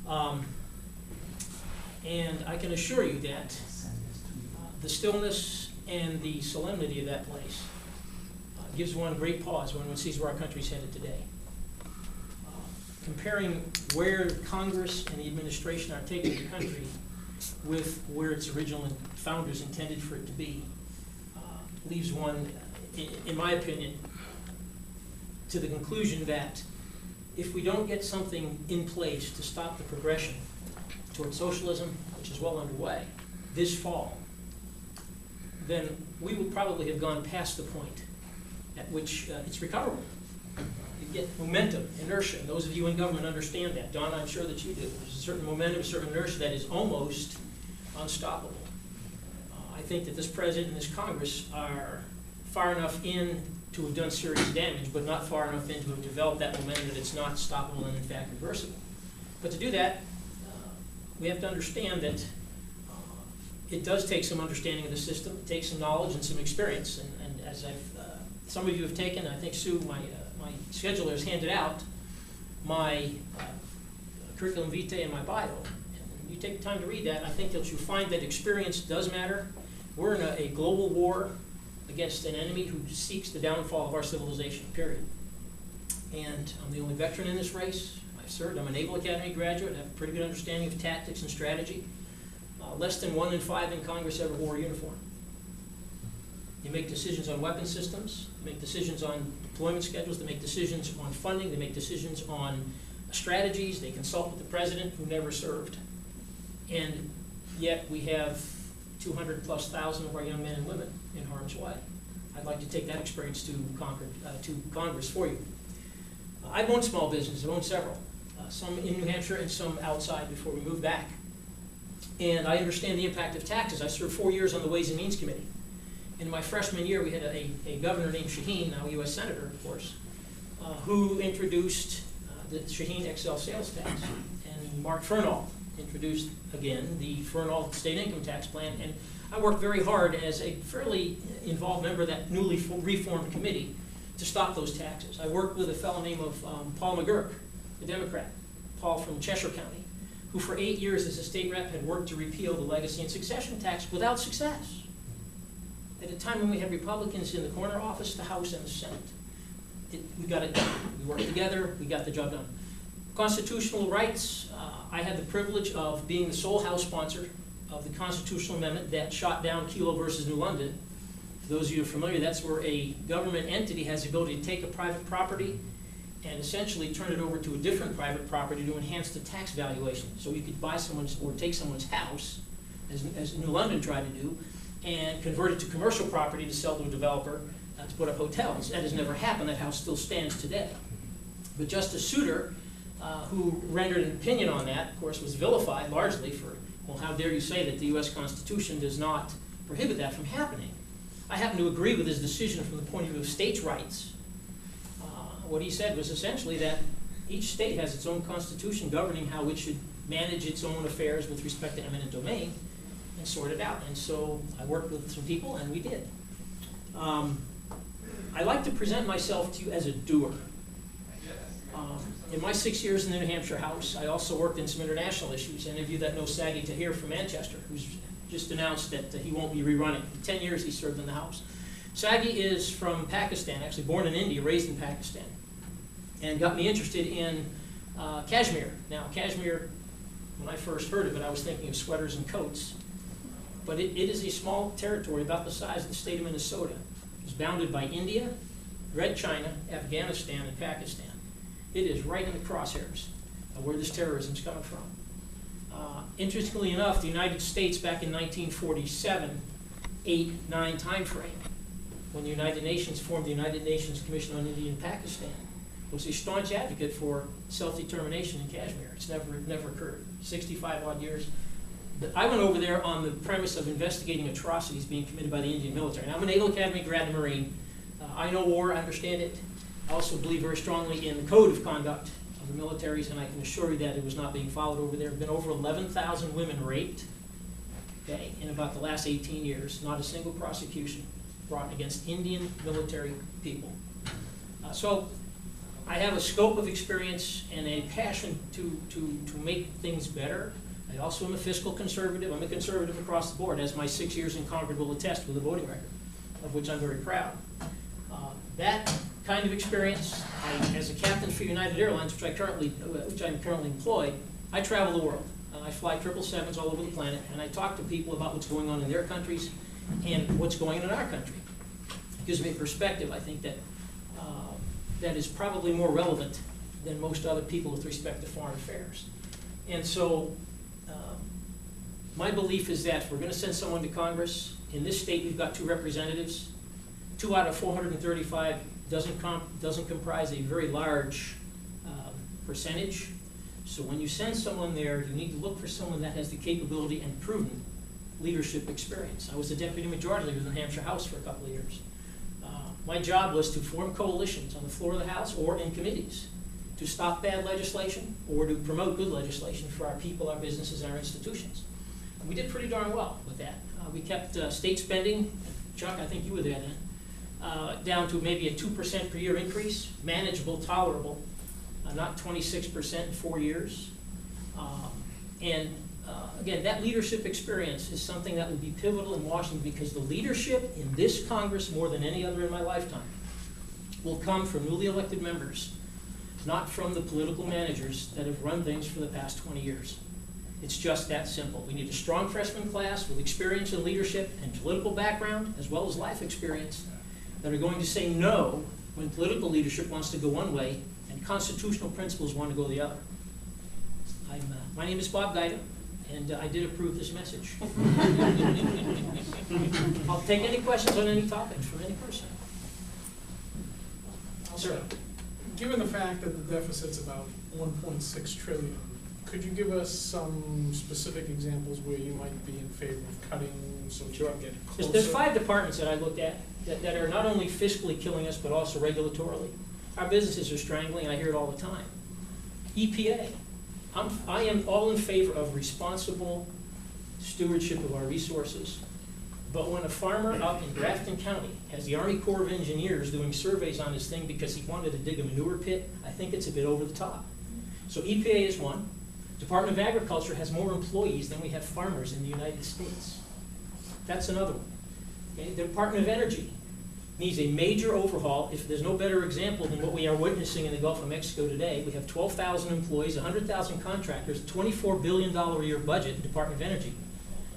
And I can assure you that the stillness and the solemnity of that place gives one great pause when one sees where our country's headed today. Comparing where Congress and the administration are taking the country with where its original founders intended for it to be leaves one, in my opinion, to the conclusion that if we don't get something in place to stop the progression toward socialism, which is well underway, this fall, then we will probably have gone past the point at which it's recoverable. You get momentum, inertia, and those of you in government understand that. Don, I'm sure that you do. There's a certain momentum, a certain inertia that is almost unstoppable. I think that this president and this Congress are far enough in to have done serious damage, but not far enough in to have developed that momentum that it's not stoppable and in fact reversible. But to do that, we have to understand that it does take some understanding of the system, it takes some knowledge and some experience. And as some of you have taken, I think Sue, my scheduler, has handed out my curriculum vitae and my bio. And you take the time to read that, I think that you find that experience does matter. We're in a global war against an enemy who seeks the downfall of our civilization, period. And I'm the only veteran in this race. I've served. I'm a Naval Academy graduate. I have a pretty good understanding of tactics and strategy. Less than 1 in 5 in Congress ever wore a uniform. They make decisions on weapon systems, they make decisions on deployment schedules, they make decisions on funding, they make decisions on strategies, they consult with the president who never served. And yet we have 200,000+ of our young men and women in harm's way. I'd like to take that experience to Congress for you. I've owned small businesses, I've owned several, some in New Hampshire and some outside before we moved back. And I understand the impact of taxes. I served 4 years on the Ways and Means Committee. In my freshman year, we had a governor named Shaheen, now a U.S. Senator, of course, who introduced the Shaheen XL sales tax. And Mark Fernald introduced, again, the Fernald state income tax plan. And I worked very hard as a fairly involved member of that newly reformed committee to stop those taxes. I worked with a fellow named Paul McGurk, a Democrat, Paul from Cheshire County, who for 8 years as a state rep had worked to repeal the legacy and succession tax without success. At a time when we had Republicans in the corner office, the House, and the Senate. We got it done. We worked together, we got the job done. Constitutional rights, I had the privilege of being the sole House sponsor of the constitutional amendment that shot down Kelo versus New London. For those of you who are familiar, that's where a government entity has the ability to take a private property and essentially turn it over to a different private property to enhance the tax valuation. So you could buy someone's, or take someone's house, as New London tried to do, and convert it to commercial property to sell to a developer to put up hotels. That has never happened. That house still stands today. But Justice Souter, who rendered an opinion on that, of course, was vilified largely for, well, how dare you say that the U.S. Constitution does not prohibit that from happening. I happen to agree with his decision from the point of view of states' rights. What he said was essentially that each state has its own constitution governing how it should manage its own affairs with respect to eminent domain and sort it out. And so I worked with some people, and we did. I like to present myself to you as a doer. In my 6 years in the New Hampshire House, I also worked in some international issues. Any of you that know Sagi Tahir from Manchester, who's just announced that he won't be rerunning. For 10 years he served in the House. Sagi is from Pakistan, actually born in India, raised in Pakistan, and got me interested in Kashmir. Now, Kashmir, when I first heard of it, I was thinking of sweaters and coats. But it is a small territory about the size of the state of Minnesota. It's bounded by India, Red China, Afghanistan, and Pakistan. It is right in the crosshairs of where this terrorism is coming from. Interestingly enough, the United States back in 1947, 8-9 time frame, when the United Nations formed the United Nations Commission on India and Pakistan, was a staunch advocate for self-determination in Kashmir. It's never occurred. 65 odd years. I went over there on the premise of investigating atrocities being committed by the Indian military. And I'm a Naval Academy grad and Marine. I know war, I understand it. I also believe very strongly in the code of conduct of the militaries, and I can assure you that it was not being followed over there. There have been over 11,000 women raped, okay, in about the last 18 years. Not a single prosecution brought against Indian military people. So I have a scope of experience and a passion to make things better. I also am a fiscal conservative. I'm a conservative across the board, as my 6 years in Concord will attest, with a voting record, of which I'm very proud. That kind of experience, as a captain for United Airlines, which I'm currently employed, I travel the world. I fly 777s all over the planet, and I talk to people about what's going on in their countries and what's going on in our country. It gives me a perspective, I think, that that is probably more relevant than most other people with respect to foreign affairs. And so my belief is that if we're going to send someone to Congress, in this state we've got 2 representatives. 2 out of 435 doesn't comprise a very large percentage. So when you send someone there, you need to look for someone that has the capability and proven leadership experience. I was the deputy majority leader in the Hampshire House for a couple of years. My job was to form coalitions on the floor of the House or in committees to stop bad legislation or to promote good legislation for our people, our businesses, and our institutions. And we did pretty darn well with that. We kept state spending, Chuck, I think you were there then, down to maybe a 2% per year increase, manageable, tolerable, not 26% in 4 years. Again, that leadership experience is something that will be pivotal in Washington, because the leadership in this Congress, more than any other in my lifetime, will come from newly elected members, not from the political managers that have run things for the past 20 years. It's just that simple. We need a strong freshman class with experience in leadership and political background, as well as life experience, that are going to say no when political leadership wants to go one way and constitutional principles want to go the other. My name is Bob Giuda, and I did approve this message. I'll take any questions on any topic from any person. Sir. Given the fact that the deficit's about 1.6 trillion, could you give us some specific examples where you might be in favor of cutting so that you can get closer? There's 5 departments that I looked at that are not only fiscally killing us, but also regulatorily. Our businesses are strangling, and I hear it all the time. EPA. I am all in favor of responsible stewardship of our resources. But when a farmer up in Grafton County has the Army Corps of Engineers doing surveys on his thing because he wanted to dig a manure pit, I think it's a bit over the top. So EPA is one. Department of Agriculture has more employees than we have farmers in the United States. That's another one. Okay? The Department of Energy needs a major overhaul. If there's no better example than what we are witnessing in the Gulf of Mexico today, we have 12,000 employees, 100,000 contractors, $24 billion a year budget in the Department of Energy.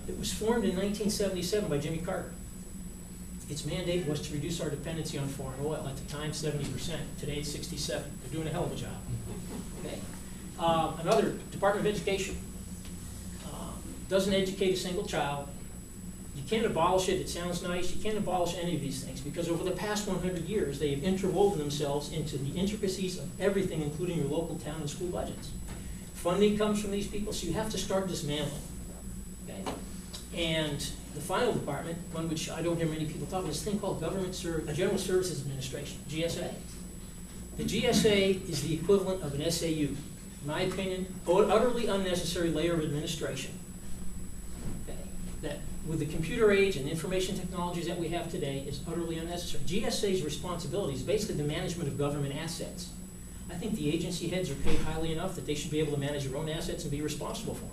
It was formed in 1977 by Jimmy Carter. Its mandate was to reduce our dependency on foreign oil. At the time, 70%. Today, it's 67%. They're doing a hell of a job. Okay. Another, Department of Education. Doesn't educate a single child. You can't abolish it. It sounds nice. You can't abolish any of these things, because over the past 100 years, they have interwoven themselves into the intricacies of everything, including your local town and school budgets. Funding comes from these people, so you have to start dismantling. Okay? And the final department, one which I don't hear many people talk about, is this thing called General Services Administration, GSA. The GSA is the equivalent of an SAU. In my opinion, utterly unnecessary layer of administration. Okay? That with the computer age and information technologies that we have today is utterly unnecessary. GSA's responsibility is basically the management of government assets. I think the agency heads are paid highly enough that they should be able to manage their own assets and be responsible for them.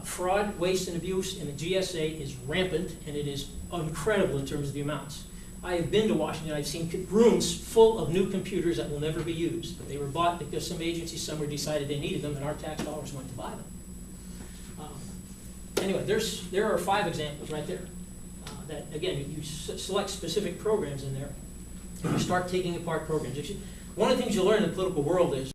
Fraud, waste, and abuse in the GSA is rampant, and it is incredible in terms of the amounts. I have been to Washington. I've seen rooms full of new computers that will never be used, but they were bought because some agency somewhere decided they needed them, and our tax dollars went to buy them. Anyway, there are 5 examples right there. That, again, you select specific programs in there, and you start taking apart programs. One of the things you learn in the political world is